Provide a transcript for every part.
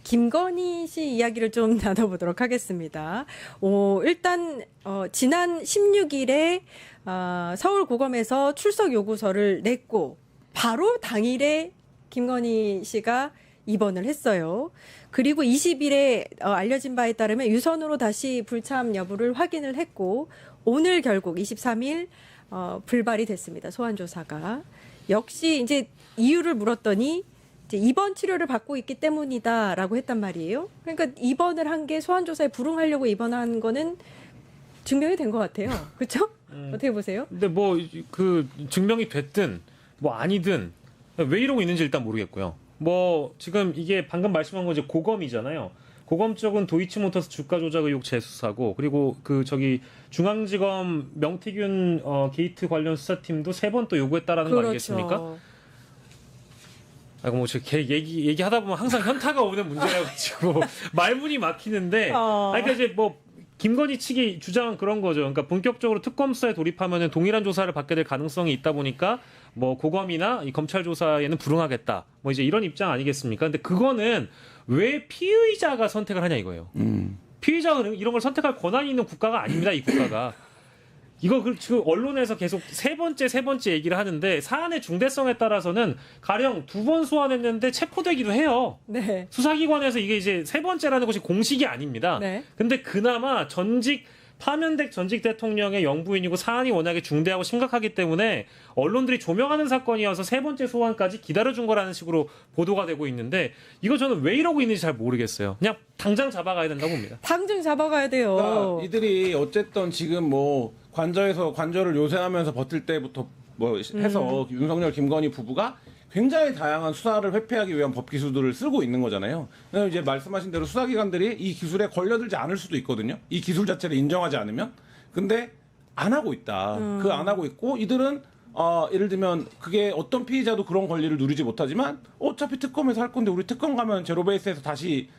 김건희 씨 이야기를 좀 나눠보도록 하겠습니다. 일단 지난 16일에 서울고검에서 출석 요구서를 냈고 바로 당일에 김건희 씨가 입원을 했어요. 그리고 20일에 알려진 바에 따르면 유선으로 다시 불참 여부를 확인을 했고 오늘 결국 23일 불발이 됐습니다. 소환조사가. 역시 이제 이유를 물었더니 이제 입원 치료를 받고 있기 때문이다라고 했단 말이에요. 그러니까 입원을 한 게 소환조사에 불응하려고 입원한 거는 증명이 된 것 같아요. 그렇죠? 어떻게 보세요? 근데 뭐 그 증명이 됐든 뭐 아니든 왜 이러고 있는지 일단 모르겠고요. 뭐 지금 이게 방금 말씀한 건 이제 고검이잖아요. 고검 쪽은 도이치모터스 주가 조작 의혹 재수사고 그리고 그 저기 중앙지검 명태균 게이트 관련 수사팀도 3번 또 요구했다라는 거 아니겠습니까? 아이고 뭐 저 얘기하다 보면 항상 현타가 오는 문제라 가지고 말문이 막히는데 그러니까 이제 뭐 김건희 측이 주장은 그런 거죠. 그러니까 본격적으로 특검 수사에 돌입하면은 동일한 조사를 받게 될 가능성이 있다 보니까 뭐 고검이나 이 검찰 조사에는 불응하겠다. 뭐 이제 이런 입장 아니겠습니까? 근데 그거는 왜 피의자가 선택을 하냐 이거예요. 피의자가 이런 걸 선택할 권한이 있는 국가가 아닙니다. 이 국가가. 이거 지금 언론에서 계속 세 번째 얘기를 하는데 사안의 중대성에 따라서는 가령 2번 소환했는데 체포되기도 해요. 네. 수사기관에서 이게 이제 3번째라는 것이 공식이 아닙니다. 네. 근데 그나마 파면댁 전직 대통령의 영부인이고 사안이 워낙에 중대하고 심각하기 때문에 언론들이 조명하는 사건이어서 3번째 소환까지 기다려준 거라는 식으로 보도가 되고 있는데 이거 저는 왜 이러고 있는지 잘 모르겠어요. 그냥 당장 잡아가야 된다고 봅니다. 당장 잡아가야 돼요. 그러니까 이들이 어쨌든 지금 뭐 관저를 요새하면서 버틸 때부터 뭐 해서 윤석열 김건희 부부가 굉장히 다양한 수사를 회피하기 위한 법 기술들을 쓰고 있는 거잖아요. 이제 말씀하신 대로 수사기관들이 이 기술에 걸려들지 않을 수도 있거든요. 이 기술 자체를 인정하지 않으면. 근데 안 하고 있다. 안 하고 있고 이들은 예를 들면 그게 어떤 피의자도 그런 권리를 누리지 못하지만 어차피 특검에서 할 건데 우리 특검 가면 제로베이스에서 다시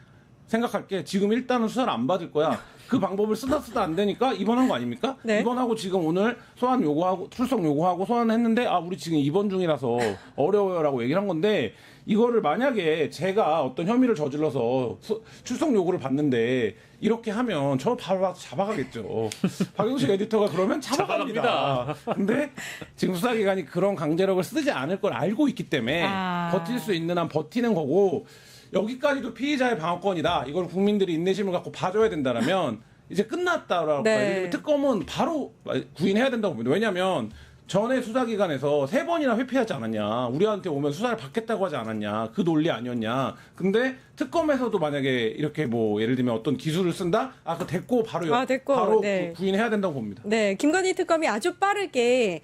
생각할게. 지금 일단은 수사를 안 받을 거야. 그 방법을 쓰다 안 되니까 입원한 거 아닙니까? 네. 입원하고 지금 오늘 소환 요구하고 출석 요구하고 소환했는데 우리 지금 입원 중이라서 어려워요라고 얘기를 한 건데 이거를 만약에 제가 어떤 혐의를 저질러서 출석 요구를 받는데 이렇게 하면 저 바로 와서 잡아가겠죠. 박영식 에디터가 그러면 잡아갑니다. 근데 지금 수사기관이 그런 강제력을 쓰지 않을 걸 알고 있기 때문에 버틸 수 있는 한 버티는 거고 여기까지도 피의자의 방어권이다. 이걸 국민들이 인내심을 갖고 봐줘야 된다라면 이제 끝났다라고. 네. 특검은 바로 구인해야 된다고 봅니다. 왜냐하면 전에 수사기관에서 3번이나 회피하지 않았냐. 우리한테 오면 수사를 받겠다고 하지 않았냐. 그 논리 아니었냐. 근데 특검에서도 만약에 이렇게 뭐 예를 들면 어떤 기술을 쓴다? 그거 됐고 바로 네. 구인해야 된다고 봅니다. 네, 김건희 특검이 아주 빠르게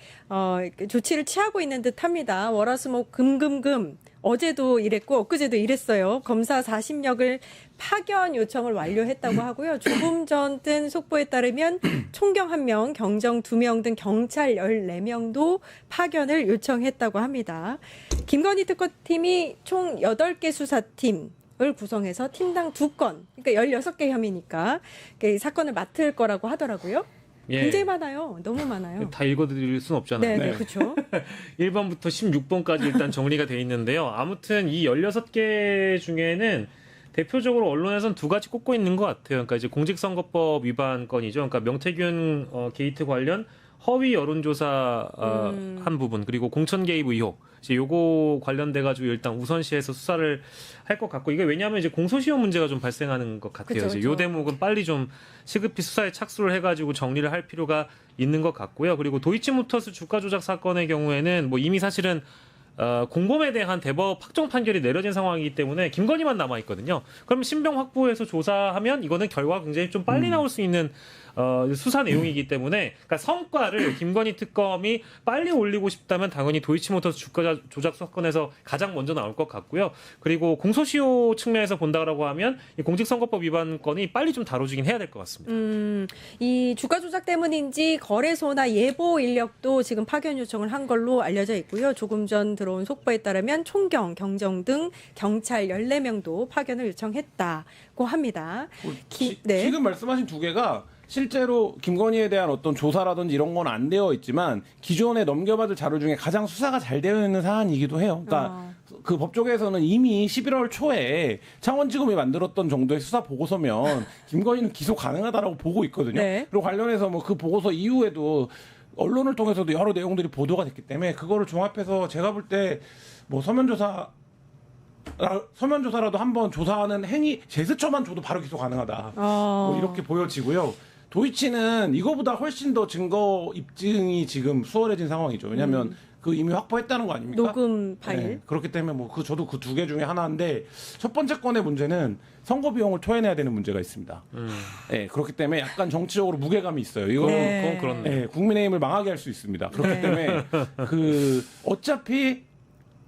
조치를 취하고 있는 듯합니다. 월화수목 금금금 어제도 이랬고 엊그제도 이랬어요. 검사 40역을 파견 요청을 완료했다고 하고요. 조금 전 뜬 속보에 따르면 총경 1명, 경정 2명 등 경찰 14명도 파견을 요청했다고 합니다. 김건희 특검팀이 총 8개 수사팀을 구성해서 팀당 2건, 그러니까 16개 혐의니까 사건을 맡을 거라고 하더라고요. 굉장히 많아요. 너무 많아요. 다 읽어드릴 수는 없잖아요. 네, 그렇죠. 1번부터 16번까지 일단 정리가 돼 있는데요. 아무튼 이 16개 중에는 대표적으로 언론에서는 2가지 꼽고 있는 것 같아요. 그러니까 이제 공직선거법 위반 건이죠. 그러니까 명태균 게이트 관련 허위 여론조사 한 부분 그리고 공천 개입 의혹 이제 요거 관련돼 가지고 일단 우선시해서 수사를 할 것 같고 이게 왜냐하면 이제 공소시효 문제가 좀 발생하는 것 같아요. 그쵸. 이제 요 대목은 빨리 좀 시급히 수사에 착수를 해가지고 정리를 할 필요가 있는 것 같고요. 그리고 도이치모터스 주가 조작 사건의 경우에는 뭐 이미 사실은 공범에 대한 대법 확정 판결이 내려진 상황이기 때문에 김건희만 남아 있거든요. 그럼 신병 확보해서 조사하면 이거는 결과가 굉장히 좀 빨리 나올 수 있는 수사 내용이기 때문에 그러니까 성과를 김건희 특검이 빨리 올리고 싶다면 당연히 도이치모터스 주가 조작 사건에서 가장 먼저 나올 것 같고요. 그리고 공소시효 측면에서 본다라고 하면 이 공직선거법 위반 건이 빨리 좀 다뤄지긴 해야 될 것 같습니다. 이 주가 조작 때문인지 거래소나 예보 인력도 지금 파견 요청을 한 걸로 알려져 있고요. 조금 전 들어온 속보에 따르면 총경, 경정 등 경찰 14명도 파견을 요청했다고 합니다. 지금 말씀하신 2개가 실제로 김건희에 대한 어떤 조사라든지 이런 건 안 되어 있지만 기존에 넘겨받을 자료 중에 가장 수사가 잘 되어 있는 사안이기도 해요. 그러니까 그 법조계에서는 이미 11월 초에 창원지검이 만들었던 정도의 수사 보고서면 김건희는 기소 가능하다라고 보고 있거든요. 네. 그리고 관련해서 뭐 그 보고서 이후에도 언론을 통해서도 여러 내용들이 보도가 됐기 때문에 그거를 종합해서 제가 볼 때 뭐 서면조사라도 한번 조사하는 행위 제스처만 줘도 바로 기소 가능하다. 뭐 이렇게 보여지고요. 도이치는 이거보다 훨씬 더 증거 입증이 지금 수월해진 상황이죠. 왜냐하면 그 이미 확보했다는 거 아닙니까? 녹음 파일. 네, 그렇기 때문에 뭐 저도 그 두 개 중에 하나인데 첫 번째 건의 문제는 선거 비용을 토해내야 되는 문제가 있습니다. 네, 그렇기 때문에 약간 정치적으로 무게감이 있어요. 이거는 그건 그렇네. 네, 국민의힘을 망하게 할 수 있습니다. 그렇기 때문에 그 어차피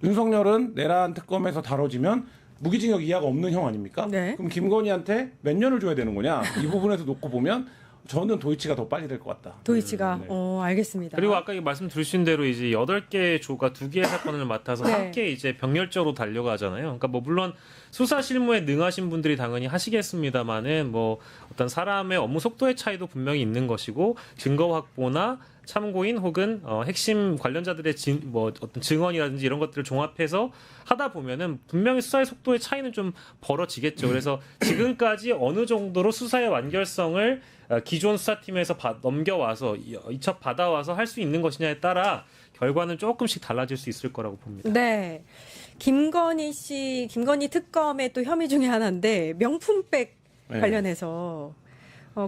윤석열은 내란 특검에서 다뤄지면 무기징역 이하가 없는 형 아닙니까? 네. 그럼 김건희한테 몇 년을 줘야 되는 거냐? 이 부분에서 놓고 보면 저는 도이치가 더 빨리 될 것 같다. 도이치가. 네. 알겠습니다. 그리고 아까 말씀 주신 대로 이제 8개 조가 2개의 사건을 맡아서 네. 함께 이제 병렬적으로 달려가잖아요. 그러니까 뭐 물론 수사 실무에 능하신 분들이 당연히 하시겠습니다만은 뭐 어떤 사람의 업무 속도의 차이도 분명히 있는 것이고 증거 확보나 참고인 혹은 핵심 관련자들의 뭐 어떤 증언이라든지 이런 것들을 종합해서 하다 보면은 분명히 수사의 속도의 차이는 좀 벌어지겠죠. 그래서 지금까지 어느 정도로 수사의 완결성을 기존 수사팀에서 넘겨와서 이첩 받아와서 할 수 있는 것이냐에 따라 결과는 조금씩 달라질 수 있을 거라고 봅니다. 네. 김건희 특검의 또 혐의 중에 하나인데 명품백 네. 관련해서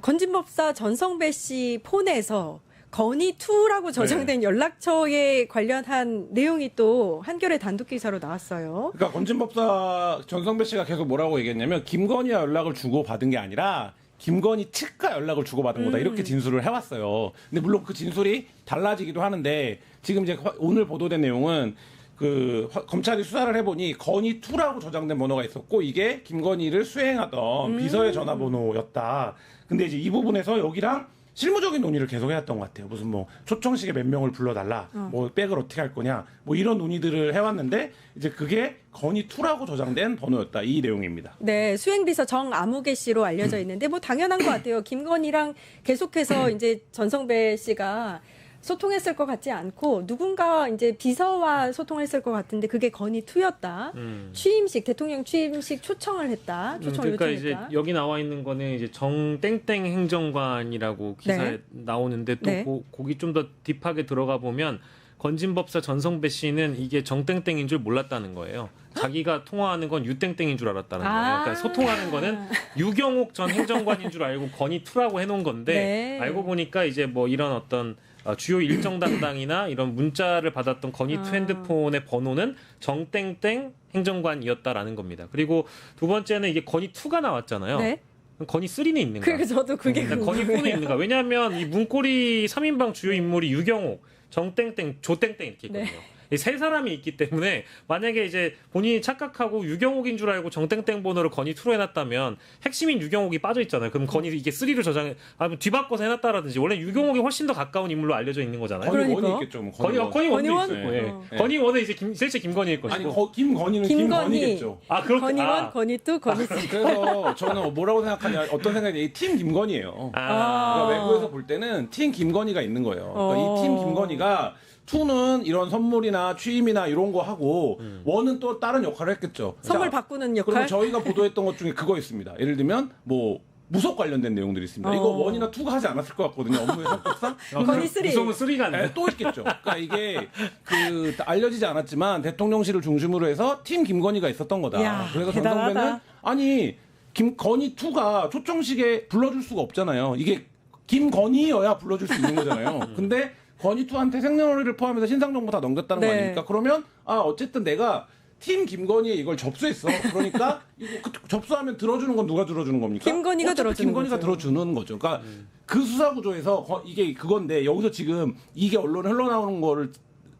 건진법사 전성배 씨 폰에서 건희2라고 저장된 연락처에 관련한 내용이 또 한겨레 단독 기사로 나왔어요. 그러니까 건진법사 전성배 씨가 계속 뭐라고 얘기했냐면 김건희와 연락을 주고 받은 게 아니라 김건희 측과 연락을 주고받은 거다 이렇게 진술을 해왔어요. 근데 물론 그 진술이 달라지기도 하는데 지금 이제 오늘 보도된 내용은 그 검찰이 수사를 해보니 건희2라고 저장된 번호가 있었고 이게 김건희를 수행하던 비서의 전화번호였다. 근데 이제 이 부분에서 여기랑 실무적인 논의를 계속 해왔던 것 같아요. 무슨 뭐 초청식에 몇 명을 불러달라, 뭐 백을 어떻게 할 거냐, 뭐 이런 논의들을 해왔는데 이제 그게 건희2라고 저장된 번호였다. 이 내용입니다. 네, 수행비서 정아무개 씨로 알려져 있는데 뭐 당연한 것 같아요. 김건희랑 계속해서 이제 전성배 씨가 소통했을 것 같지 않고 누군가 이제 비서와 소통했을 것 같은데 그게 건희2였다. 취임식 대통령 취임식 초청을 했다. 초청을 그러니까 요청했다. 이제 여기 나와 있는 거는 이제 정땡땡 행정관이라고 기사에 네. 나오는데 또 네. 거기 좀 더 딥하게 들어가 보면 건진법사 전성배 씨는 이게 정땡땡인 줄 몰랐다는 거예요. 자기가 통화하는 건 유땡땡인 줄 알았다는 거예요. 그러니까 소통하는 거는 유경옥 전 행정관인 줄 알고 건희2라고 해놓은 건데 네. 알고 보니까 이제 뭐 이런 어떤 주요 일정 담당이나 이런 문자를 받았던 건희2 핸드폰의 번호는 정땡땡 행정관이었다라는 겁니다. 그리고 두 번째는 이게 건희2가 나왔잖아요. 네. 건희3는 있는가? 그러니까 저도 그게 궁금해요. 건희4는 있는가? 왜냐하면 이 문고리 3인방 주요 인물이 유경옥, 정땡땡, 조땡땡 이렇게 있거든요. 네. 이 세 사람이 있기 때문에 만약에 이제 본인이 착각하고 유경옥인 줄 알고 정땡땡 번호를 건희2로 해놨다면 핵심인 유경옥이 빠져 있잖아요. 그럼 건희 이게 3로 저장해 뒤바꿔서 해놨다라든지 원래 유경옥이 훨씬 더 가까운 인물로 알려져 있는 거잖아요. 그러니까. 건희1이 있겠죠. 뭐 건희원도 건희원? 있어요. 예. 어. 건희원은 이제 실제 김건희일 아니 것이고. 김건희는 김건희. 김건희겠죠. 건희1, 건희2, 건희3. 그래서 저는 뭐라고 생각하냐 어떤 생각이 이 팀 김건희예요. 그러니까 외국에서 볼 때는 팀 김건희가 있는 거예요. 그러니까 이 팀 김건희가 2는 이런 선물이나 취임이나 이런 거 하고 1은 또 다른 역할을 했겠죠. 선물 자, 바꾸는 역할. 그리고 저희가 보도했던 것 중에 그거 있습니다. 예를 들면 뭐 무속 관련된 내용들이 있습니다. 이거 1이나 2가 하지 않았을 것 같거든요. 업무의 성격상. 건희3. 무서운 3가 안 돼. 네, 또 있겠죠. 그러니까 이게 그 알려지지 않았지만 대통령실을 중심으로 해서 팀 김건희가 있었던 거다. 이야, 그래서 대단하다. 전성배는 아니 건희2가 초청식에 불러줄 수가 없잖아요. 이게 김건희여야 불러줄 수 있는 거잖아요. 근데 건희2한테 생년월일을 포함해서 신상정보 다 넘겼다는 거 네. 아닙니까? 그러면 어쨌든 내가 팀 김건희에 이걸 접수했어. 그러니까 이거 접수하면 들어주는 건 누가 들어주는 겁니까? 김건희가 어차피 들어주는 김건희가 거죠. 들어주는 거죠. 그러니까 그 수사 구조에서 이게 그건데 여기서 지금 이게 언론에 흘러나오는 거를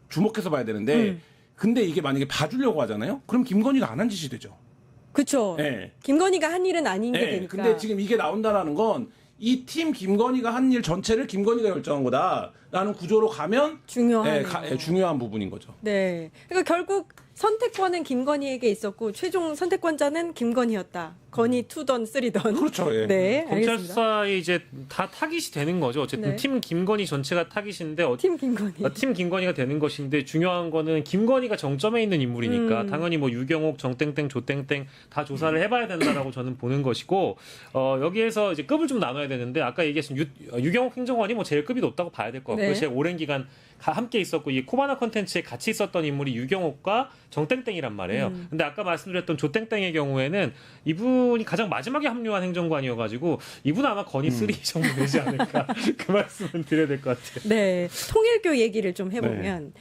주목해서 봐야 되는데 근데 이게 만약에 봐주려고 하잖아요. 그럼 김건희가 안 한 짓이 되죠. 그렇죠. 네. 김건희가 한 일은 아닌 게 되니까. 근데 지금 이게 나온다라는 건 이 팀 김건희가 한 일 전체를 김건희가 결정한 거다라는 구조로 가면 중요한 중요한 부분인 거죠. 네. 그러니까 결국 선택권은 김건희에게 있었고 최종 선택권자는 김건희였다. 건희 2던 3던. 그렇죠. 예. 네, 검찰 알겠습니다. 수사에 이제 다 타깃이 되는 거죠. 어쨌든 네. 팀 김건희 전체가 타깃인데 팀 김건희. 팀 김건희가 되는 것인데 중요한 거는 김건희가 정점에 있는 인물이니까 당연히 뭐 유경옥, 정땡땡, 조땡땡 다 조사를 해봐야 된다라고 저는 보는 것이고 여기에서 이제 급을 좀 나눠야 되는데 아까 얘기하신 유경옥 행정관이 뭐 제일 급이 높다고 봐야 될 것 같고요. 네. 제일 오랜 기간 함께 있었고 이 코바나 컨텐츠에 같이 있었던 인물이 유경옥과 정땡땡이란 말이에요. 근데 아까 말씀드렸던 조땡땡의 경우에는 이분이 가장 마지막에 합류한 행정관이어가지고 이분 아마 건의 3 정도 되지 않을까 그 말씀은 드려야 될 것 같아요. 네, 통일교 얘기를 좀 해보면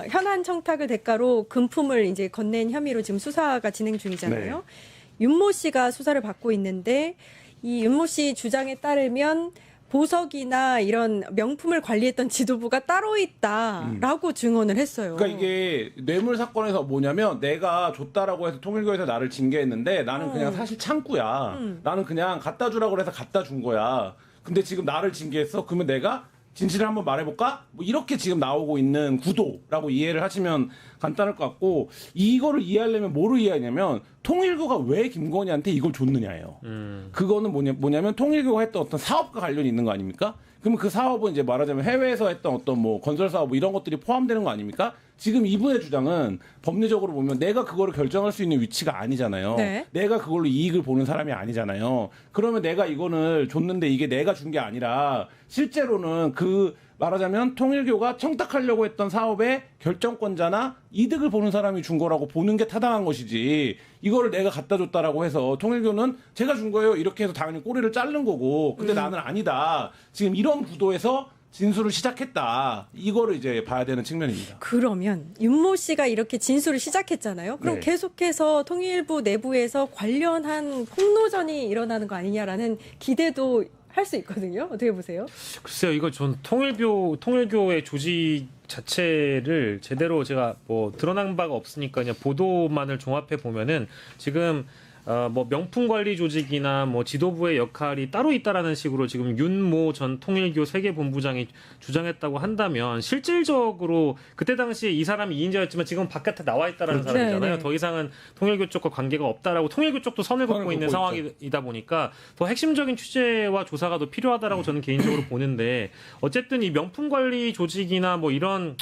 현안 청탁을 대가로 금품을 이제 건넨 혐의로 지금 수사가 진행 중이잖아요. 네. 윤모 씨가 수사를 받고 있는데 이 윤모 씨 주장에 따르면 보석이나 이런 명품을 관리했던 지도부가 따로 있다라고 증언을 했어요. 그러니까 이게 뇌물 사건에서 뭐냐면 내가 줬다라고 해서 통일교에서 나를 징계했는데 나는 그냥 사실 창구야. 나는 그냥 갖다 주라고 해서 갖다 준 거야. 근데 지금 나를 징계했어? 그러면 내가 진실을 한번 말해볼까? 뭐 이렇게 지금 나오고 있는 구도라고 이해를 하시면 간단할 것 같고 이거를 이해하려면 뭐를 이해하냐면 통일교가 왜 김건희한테 이걸 줬느냐예요. 그거는 뭐냐면 통일교가 했던 어떤 사업과 관련이 있는 거 아닙니까? 그러면 그 사업은 이제 말하자면 해외에서 했던 어떤 뭐 건설 사업 뭐 이런 것들이 포함되는 거 아닙니까? 지금 이분의 주장은 법리적으로 보면 내가 그거를 결정할 수 있는 위치가 아니잖아요. 네. 내가 그걸로 이익을 보는 사람이 아니잖아요. 그러면 내가 이거는 줬는데 이게 내가 준 게 아니라 실제로는 그 말하자면 통일교가 청탁하려고 했던 사업의 결정권자나 이득을 보는 사람이 준 거라고 보는 게 타당한 것이지 이거를 내가 갖다 줬다라고 해서 통일교는 제가 준 거예요 이렇게 해서 당연히 꼬리를 자른 거고 근데 나는 아니다. 지금 이런 구도에서 진술을 시작했다. 이거를 이제 봐야 되는 측면입니다. 그러면 윤모 씨가 이렇게 진술을 시작했잖아요. 그럼 네. 계속해서 통일부 내부에서 관련한 폭로전이 일어나는 거 아니냐라는 기대도 할 수 있거든요. 어떻게 보세요? 글쎄요, 이거 전 통일교의 조직 자체를 제대로 제가 뭐 드러난 바가 없으니까 그냥 보도만을 종합해 보면은 지금 뭐 명품 관리 조직이나 뭐 지도부의 역할이 따로 있다라는 식으로 지금 윤모 전 통일교 세계본부장이 주장했다고 한다면 실질적으로 그때 당시에 이 사람이 2인자였지만 지금 바깥에 나와 있다라는 그렇죠. 사람이잖아요. 네, 네. 더 이상은 통일교 쪽과 관계가 없다라고 통일교 쪽도 선을 긋고 선을 있는 긋고 상황이다 보니까 더 핵심적인 취재와 조사가 더 필요하다라고 저는 개인적으로 보는데 어쨌든 이 명품 관리 조직이나 뭐 이런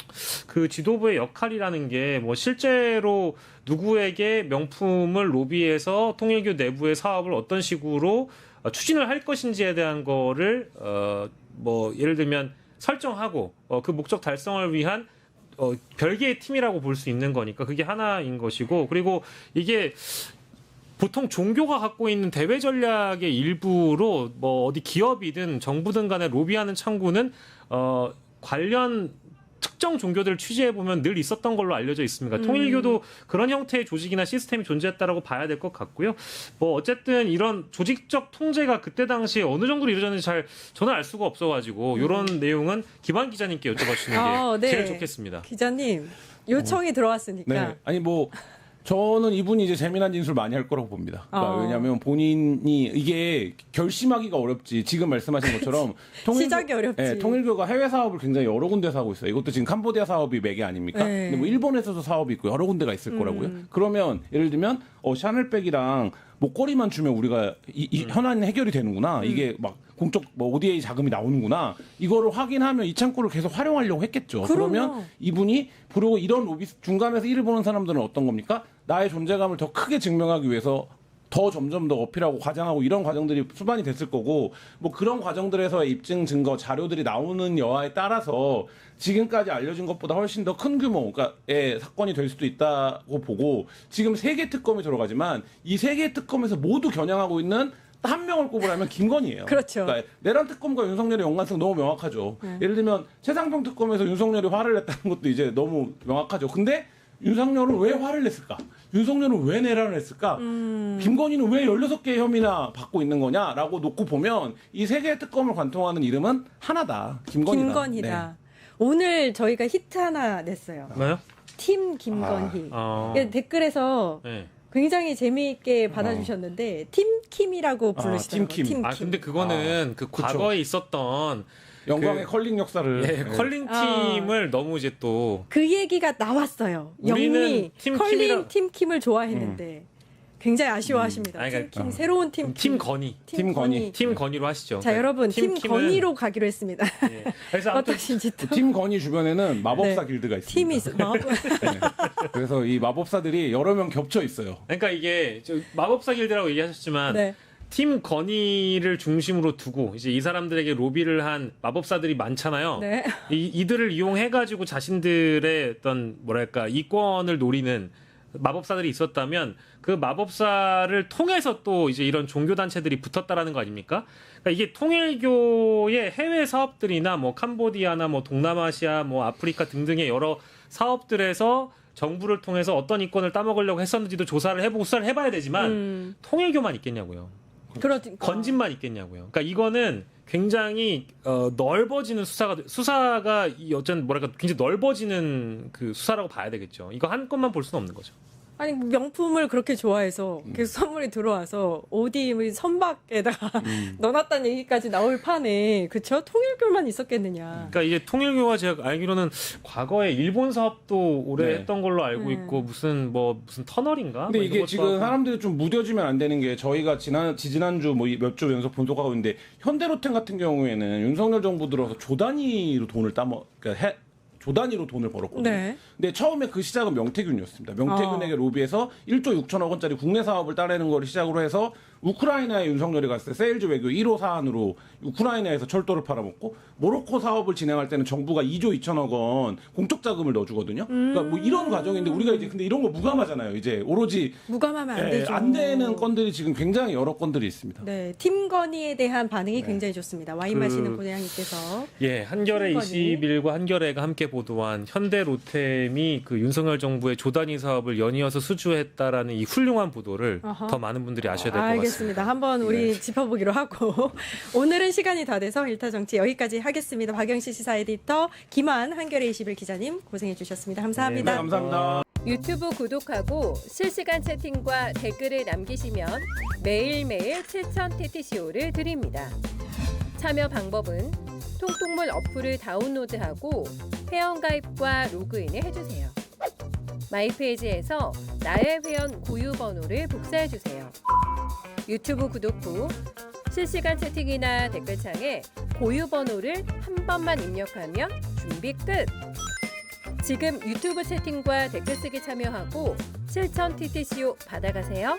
그 지도부의 역할이라는 게 뭐 실제로 누구에게 명품을 로비해서 통일교 내부의 사업을 어떤 식으로 추진을 할 것인지에 대한 거를 뭐 예를 들면 설정하고 그 목적 달성을 위한 별개의 팀이라고 볼 수 있는 거니까 그게 하나인 것이고 그리고 이게 보통 종교가 갖고 있는 대외 전략의 일부로 뭐 어디 기업이든 정부든 간에 로비하는 창구는 관련 특정 종교들을 취재해 보면 늘 있었던 걸로 알려져 있습니다. 통일교도 그런 형태의 조직이나 시스템이 존재했다라고 봐야 될 것 같고요. 뭐 어쨌든 이런 조직적 통제가 그때 당시에 어느 정도로 이루어졌는지 저는 알 수가 없어가지고 이런 내용은 김한 기자님께 여쭤봐주시는 게 네. 제일 좋겠습니다. 기자님 요청이 들어왔으니까. 네. 아니 뭐 저는 이분이 이제 재미난 진술 많이 할 거라고 봅니다. 그러니까 왜냐하면 본인이 이게 결심하기가 어렵지. 지금 말씀하신 것처럼 시작이 어렵지. 네, 통일교가 해외 사업을 굉장히 여러 군데서 하고 있어요. 이것도 지금 캄보디아 사업이 매개 아닙니까? 네. 근데 뭐 일본에서도 사업이 있고 여러 군데가 있을 거라고요. 그러면 예를 들면 샤넬백이랑 목걸이만 주면 우리가 이 현안 해결이 되는구나. 이게 막 공적 뭐 ODA 자금이 나오는구나. 이거를 확인하면 이 창구를 계속 활용하려고 했겠죠. 그럼요. 그러면 이분이 그리고 이런 로비 중간에서 일을 보는 사람들은 어떤 겁니까? 나의 존재감을 더 크게 증명하기 위해서 더 점점 더 어필하고 과장하고 이런 과정들이 수반이 됐을 거고 뭐 그런 과정들에서의 입증 증거 자료들이 나오는 여하에 따라서 지금까지 알려진 것보다 훨씬 더 큰 규모의 사건이 될 수도 있다고 보고 지금 3개 특검이 들어가지만 이 3개 특검에서 모두 겨냥하고 있는 한 명을 꼽으라면 김건희예요. 그렇죠. 그러니까 내란 특검과 윤석열의 연관성 너무 명확하죠. 예를 들면 최상병 특검에서 윤석열이 화를 냈다는 것도 이제 너무 명확하죠. 근데 윤석열은 왜 화를 냈을까? 윤석열은 왜 내란을 했을까? 김건희는 왜 16개의 혐의나 받고 있는 거냐라고 놓고 보면 이 3개의 특검을 관통하는 이름은 하나다. 김건희다. 네. 오늘 저희가 히트 하나 냈어요. 뭐요? 팀 김건희. 아. 예, 댓글에서 네. 굉장히 재미있게 받아주셨는데 팀킴이라고 부르시더라고요. 팀킴. 팀킴. 근데 그거는 그 과거에 있었던 영광의 컬링 역사를 예, 컬링 팀을 너무 이제 또 그 얘기가 나왔어요. 우리는 영미 팀 컬링 킴이라- 팀킴을 좋아했는데 굉장히 아쉬워하십니다. 아니, 그러니까 팀킴 새로운 팀 팀 건의, 팀 건의. 팀 건의로 하시죠. 자, 여러분 팀 킴은- 건의로 가기로 했습니다. 예. 그래서 아무튼 어떠신지 또 팀 건의 주변에는 마법사 네. 길드가 있습니다. 팀이 있어. 그래서 이 마법사들이 여러 명 겹쳐 있어요. 그러니까 이게 마법사 길드라고 얘기하셨지만 네. 팀 건의를 중심으로 두고 이제 이 사람들에게 로비를 한 마법사들이 많잖아요. 네. 이들을 이용해 가지고 자신들의 어떤 뭐랄까 이권을 노리는 마법사들이 있었다면 그 마법사를 통해서 또 이제 이런 종교 단체들이 붙었다라는 거 아닙니까? 그러니까 이게 통일교의 해외 사업들이나 뭐 캄보디아나 뭐 동남아시아 뭐 아프리카 등등의 여러 사업들에서 정부를 통해서 어떤 이권을 따먹으려고 했었는지도 조사를 해보고 수사를 해봐야 되지만 통일교만 있겠냐고요. 그러니까 건진만 있겠냐고요. 그러니까 이거는 굉장히 넓어지는 수사가 이 어쩐 뭐랄까 굉장히 넓어지는 그 수사라고 봐야 되겠죠. 이거 한 건만 볼 수는 없는 거죠. 아니 명품을 그렇게 좋아해서 계속 선물이 들어와서 어디 선박에다가 넣어놨다는 얘기까지 나올 판에 그쵸? 통일교만 있었겠느냐. 그러니까 이게 통일교가 제가 알기로는 과거에 일본 사업도 오래 네. 했던 걸로 알고 있고 무슨 터널인가? 근데 뭐 이게 이런 것도 지금 하고. 사람들이 좀 무뎌지면 안 되는 게 저희가 지난주 뭐 몇 주 연속 분석하고 있는데 현대로템 같은 경우에는 윤석열 정부 들어서 조 단위로 돈을 그러니까 조 단위로 돈을 벌었거든요. 네. 근데 처음에 그 시작은 명태균이었습니다. 명태균에게 로비해서 1조 6천억 원짜리 국내 사업을 따내는 걸 시작으로 해서 우크라이나에 윤석열이 갔을 때 세일즈 외교 1호 사안으로 우크라이나에서 철도를 팔아먹고 모로코 사업을 진행할 때는 정부가 2조 2천억 원 공적 자금을 넣어주거든요. 그러니까 뭐 이런 과정인데 우리가 이제 근데 이런 거 무감하잖아요. 이제 오로지 무감하면 안 되죠. 안 되는 건들이 지금 굉장히 여러 건들이 있습니다. 네, 팀 건의에 대한 반응이 굉장히 좋습니다. 와인 그- 마시는 고양이께서 예, 한겨레 팀 건의. 21과 한겨레가 함께 보도한 현대로템이 그 윤석열 정부의 조단위 사업을 연이어서 수주했다라는 이 훌륭한 보도를 어허. 더 많은 분들이 아셔야 될 것 같습니다. 알겠습니다. 한번 우리 짚어보기로 하고 오늘은 시간이 다 돼서 일타정치 여기까지 하겠습니다. 박영시 시사 에디터 김한 한겨레 21 기자님 고생해 주셨습니다. 감사합니다. 네, 감사합니다. 유튜브 구독하고 실시간 채팅과 댓글을 남기시면 매일매일 7천 TTCO를 드립니다. 참여 방법은 통통물 어플을 다운로드하고 회원가입과 로그인을 해주세요. 마이페이지에서 나의 회원 고유 번호를 복사해주세요. 유튜브 구독 후 실시간 채팅이나 댓글창에 고유 번호를 한 번만 입력하면 준비 끝! 지금 유튜브 채팅과 댓글 쓰기 참여하고 실천 TTCO 받아가세요.